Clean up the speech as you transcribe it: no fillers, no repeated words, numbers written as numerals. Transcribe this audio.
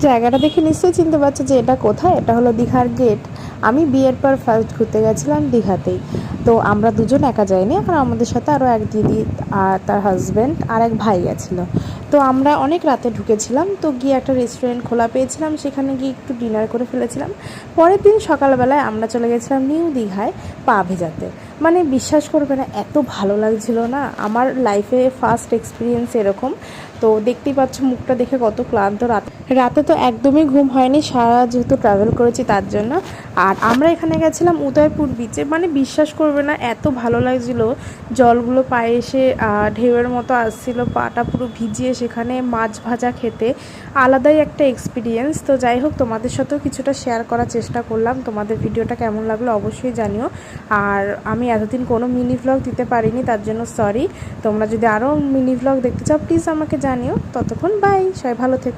জায়গাটা দেখে নিশ্চয়ই চিনতে পারছো যে এটা কোথায়। এটা হলো দীঘার গেট। আমি বিয়ের পর ফার্স্ট ঘুরতে গেছিলাম দীঘাতেই। তো আমরা দুজন একা যাইনি, এখন আমাদের সাথে আরও এক দিদি আর তার হাজব্যান্ড আর এক ভাই গেছিলো। তো আমরা অনেক রাতে ঢুকেছিলাম, তো গিয়ে একটা রেস্টুরেন্ট খোলা পেয়েছিলাম, সেখানে গিয়ে একটু ডিনার করে ফেলেছিলাম। পরের দিন সকালবেলায় আমরা চলে গেছিলাম নিউ দীঘায় পা ভেজাতে। মানে বিশ্বাস করবে না, এত ভালো লাগছিল না, আমার লাইফে ফার্স্ট এক্সপিরিয়েন্স এরকম। তো দেখতেই পাচ্ছ মুখটা দেখে কত ক্লান্ত। রাতে তো একদমই ঘুম হয়নি, সারা যেহেতু ট্রাভেল করেছি তার জন্য। আর আমরা এখানে গেছিলাম উদয়পুর বিচে। মানে বিশ্বাস করবে না, এত ভালো লাগছিলো, জলগুলো পায়ে এসে ঢেউয়ের মতো আসছিল, পাটা পুরো ভিজিয়ে সেখানে মাছ ভাজা খেতে আলাদাই একটা এক্সপিরিয়েন্স। তো যাই হোক, তোমাদের সাথেও কিছুটা শেয়ার করার চেষ্টা করলাম। তোমাদের ভিডিওটা কেমন লাগলো অবশ্যই জানিও। আর আমি এতদিন কোনো মিনি ভ্লগ দিতে পারিনি, তার জন্য সরি। তোমরা যদি আরও মিনি ভ্লগ দেখতে চাও প্লিজ আমাকে জানিও। ততক্ষণ বাই, সবাই ভালো থেকো।